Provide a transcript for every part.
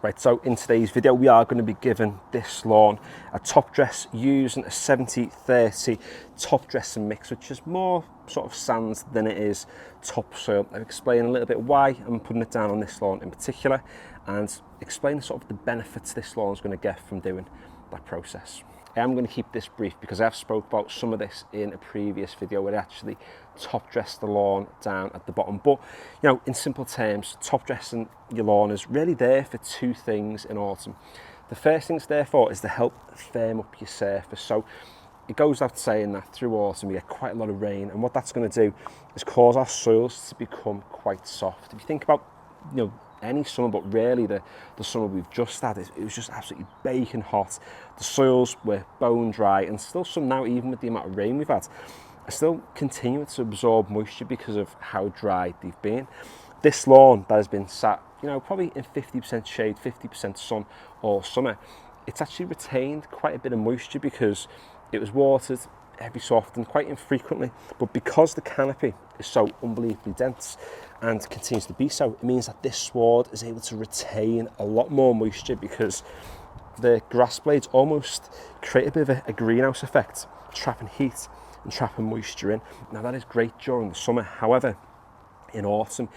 Right, so in today's video we are going to be giving this lawn a top dress using a 70-30 top dressing mix, which is more sort of sands than it is topsoil. I'll explain a little bit why I'm putting it down on this lawn in particular and explain sort of the benefits this lawn is going to get from doing that process. I am going to keep this brief because I've spoke about some of this in a previous video where I actually top dressed the lawn down at the bottom. But, you know, in simple terms, top dressing your lawn is really there for two things in autumn. The first thing it's there for is to help firm up your surface. So it goes without saying that through autumn we get quite a lot of rain, and what that's going to do is cause our soils to become quite soft. If you think about, you know, any summer, but really the summer we've just had, it was just absolutely baking hot. The soils were bone dry, and still some now, even with the amount of rain we've had, are still continuing to absorb moisture because of how dry they've been. This lawn that has been sat, you know, probably in 50% shade, 50% sun all summer, it's actually retained quite a bit of moisture because it was watered every so often, quite infrequently, but because the canopy is so unbelievably dense and continues to be so, it means that this sward is able to retain a lot more moisture because the grass blades almost create a bit of a greenhouse effect, trapping heat and trapping moisture in. Now that is great during the summer. However, in autumn,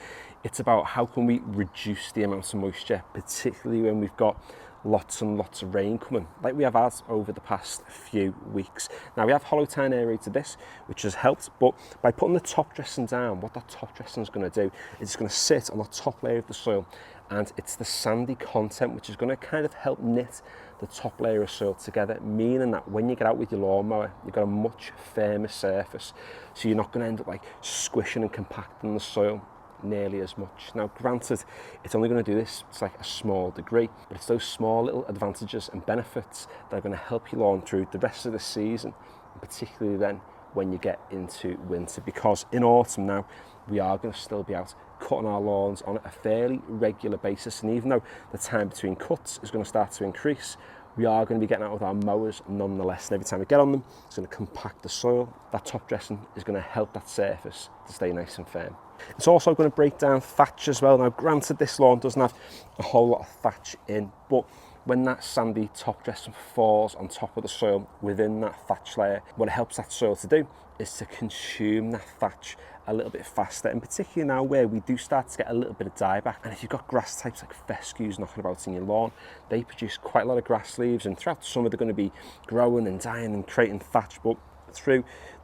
it's about how can we reduce the amount of moisture, particularly when we've got lots and lots of rain coming, like we have had over the past few weeks. Now we have hollow tine aerated this, which has helped, but by putting the top dressing down, what that top dressing is going to do is it's going to sit on the top layer of the soil, and it's the sandy content which is going to kind of help knit the top layer of soil together, meaning that when you get out with your lawnmower, you've got a much firmer surface, so you're not going to end up like squishing and compacting the soil nearly as much. Now granted, it's only going to do this to like a small degree, but it's those small little advantages and benefits that are going to help your lawn through the rest of the season, and particularly then when you get into winter, because in autumn now we are going to still be out cutting our lawns on a fairly regular basis, and even though the time between cuts is going to start to increase, we are going to be getting out with our mowers nonetheless, and every time we get on them, it's going to compact the soil. That top dressing is going to help that surface to stay nice and firm. It's also going to break down thatch as well. Now granted, this lawn doesn't have a whole lot of thatch in, but when that sandy top dressing falls on top of the soil within that thatch layer, what it helps that soil to do is to consume that thatch a little bit faster, and particularly now where we do start to get a little bit of dieback. And if you've got grass types like fescues knocking about in your lawn, they produce quite a lot of grass leaves, and throughout the summer they're going to be growing and dying and creating thatch, but through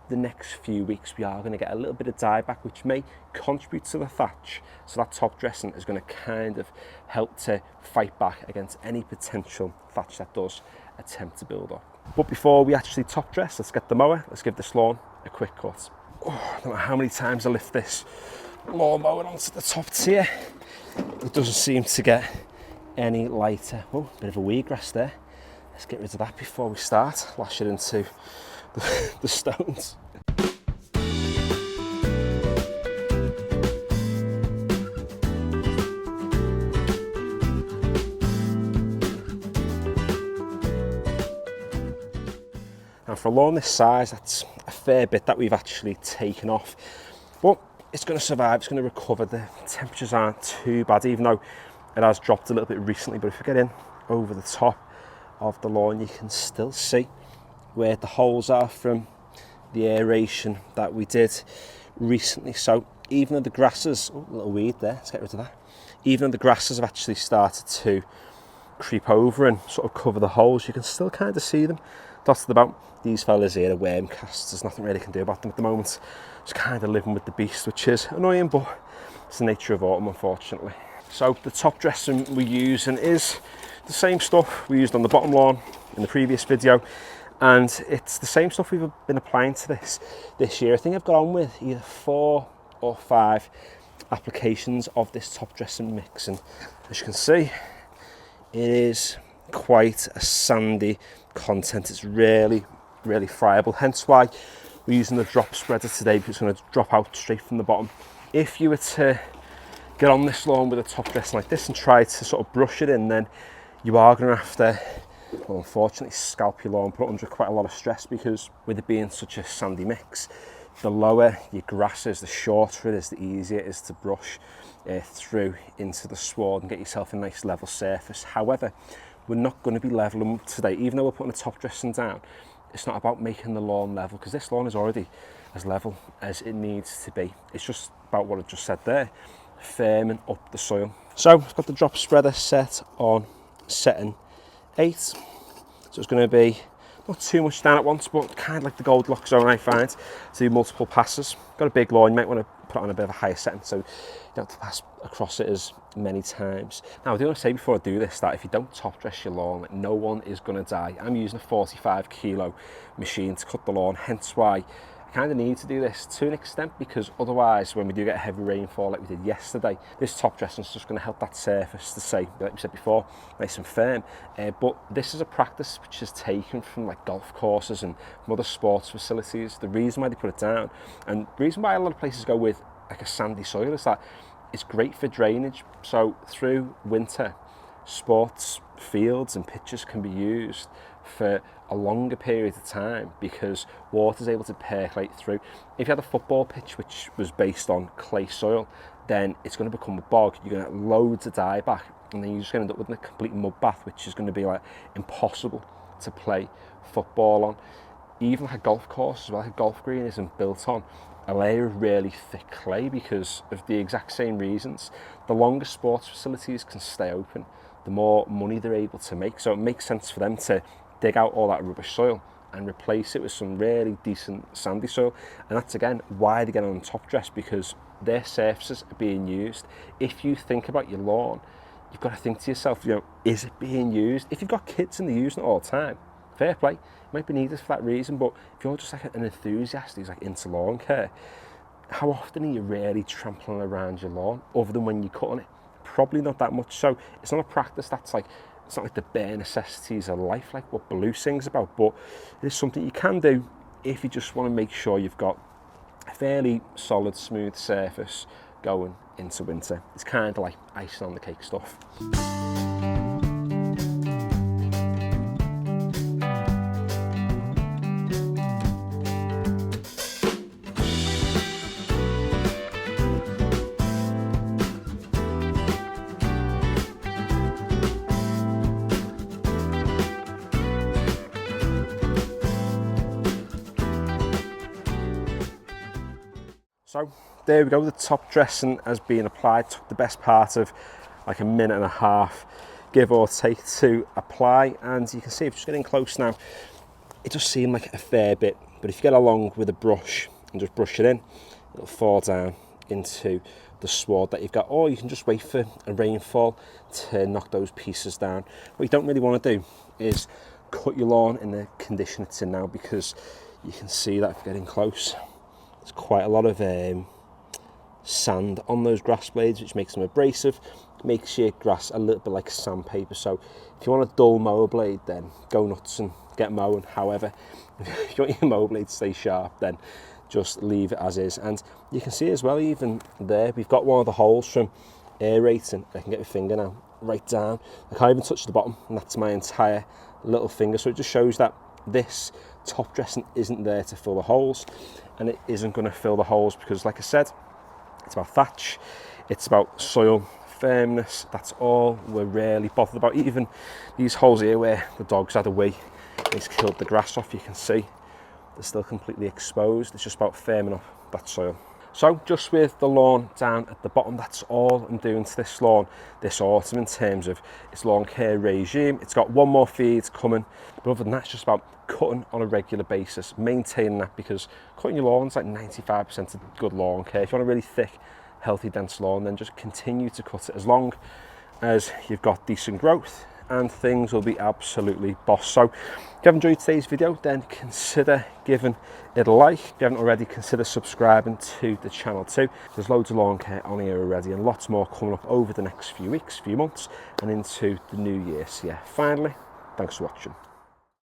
the next few weeks we are going to get a little bit of dieback, which may contribute to the thatch, so that top dressing is going to kind of help to fight back against any potential thatch that does attempt to build up. But before we actually top dress, let's get the mower, let's give this lawn a quick cut. Oh, I don't know how many times I lift this lawn mower onto the top tier, it doesn't seem to get any lighter. Oh, bit of a wheatgrass there. Let's get rid of that before we start, lash it into the stones. And for a lawn this size, that's a fair bit that we've actually taken off, but it's going to survive, it's going to recover. The temperatures aren't too bad, even though it has dropped a little bit recently. But if you get in over the top of the lawn, you can still see where the holes are from the aeration that we did recently. So even though the grasses, oh, a little weed there, let's get rid of that. Even though the grasses have actually started to creep over and sort of cover the holes, you can still kind of see them dotted about. These fellas here are worm casts, there's nothing really can do about them at the moment. Just kind of living with the beast, which is annoying, but it's the nature of autumn, unfortunately. So the top dressing we're using is the same stuff we used on the bottom lawn in the previous video, and it's the same stuff we've been applying to this year. I think I've got on with either 4 or 5 applications of this top dressing mix, and as you can see, it is quite a sandy content. It's really friable, hence why we're using the drop spreader today, because it's going to drop out straight from the bottom. If you were to get on this lawn with a top dressing like this and try to sort of brush it in, then you are going to have to, unfortunately, scalp your lawn, put it under quite a lot of stress, because with it being such a sandy mix, the lower your grass is, the shorter it is, the easier it is to brush through into the sward and get yourself a nice level surface. However, we're not going to be leveling today, even though we're putting the top dressing down. It's not about making the lawn level, because this lawn is already as level as it needs to be. It's just about what I just said there, firming up the soil. So I've got the drop spreader set on setting 8. So it's going to be not too much down at once, but kind of like the Goldilocks zone, I find, to do multiple passes. Got a big lawn, you might want to put it on a bit of a higher setting so you don't have to pass across it as many times. Now, I do want to say before I do this that if you don't top dress your lawn, like, no one is going to die. I'm using a 45 kilo machine to cut the lawn, hence why I kind of need to do this to an extent, because otherwise when we do get a heavy rainfall like we did yesterday, this top dressing is just going to help that surface to stay, like we said before, nice and firm. But this is a practice which is taken from like golf courses and from other sports facilities. The reason why they put it down, and the reason why a lot of places go with like a sandy soil, is that it's great for drainage. So through winter, sports fields and pitches can be used for a longer period of time because water's able to percolate through. If you had a football pitch which was based on clay soil, then it's going to become a bog. You're going to get loads of dieback, and then you're just going to end up with a complete mud bath, which is going to be like impossible to play football on. Even like a golf course as well, like a golf green isn't built on a layer of really thick clay because of the exact same reasons. The longer sports facilities can stay open, the more money they're able to make. So it makes sense for them to dig out all that rubbish soil and replace it with some really decent sandy soil. And that's again why they get on top dress, because their surfaces are being used. If you think about your lawn, you've got to think to yourself, you know, is it being used? If you've got kids and they're using it all the time, fair play, it might be needed for that reason. But if you're just like an enthusiast who's like into lawn care, how often are you really trampling around your lawn other than when you're cutting it? Probably not that much. So it's not a practice that's like, it's not like the bare necessities of life like what Blue sings about, but it is something you can do if you just want to make sure you've got a fairly solid, smooth surface going into winter. It's kind of like icing on the cake stuff. So there we go, the top dressing has been applied. Took the best part of like a minute and a half, give or take, to apply. And you can see, if just getting close now, it does seem like a fair bit, but if you get along with a brush and just brush it in, it'll fall down into the sward that you've got. Or you can just wait for a rainfall to knock those pieces down. What you don't really want to do is cut your lawn in the condition it's in now, because you can see that if you're getting close, there's quite a lot of sand on those grass blades, which makes them abrasive, makes your grass a little bit like sandpaper. So if you want a dull mower blade, then go nuts and get mowing. However, if you want your mower blade to stay sharp, then just leave it as is. And you can see as well, even there, we've got one of the holes from aerating. I can get my finger now right down. I can't even touch the bottom, and that's my entire little finger. So it just shows that this top dressing isn't there to fill the holes, and it isn't going to fill the holes because, like I said, it's about thatch, it's about soil firmness. That's all we're really bothered about. Even these holes here where the dogs had a wee, it's killed the grass off, you can see they're still completely exposed. It's just about firming up that soil. So just with the lawn down at the bottom, that's all I'm doing to this lawn this autumn in terms of its lawn care regime. It's got one more feed coming, but other than that, it's just about cutting on a regular basis, maintaining that, because cutting your lawn's like 95% of good lawn care. If you want a really thick, healthy, dense lawn, then just continue to cut it as long as you've got decent growth, and things will be absolutely boss. So if you have enjoyed today's video, then consider giving it a like. If you haven't already, consider subscribing to the channel too. There's loads of lawn care on here already, and lots more coming up over the next few weeks, few months, and into the new year. So yeah, finally, thanks for watching.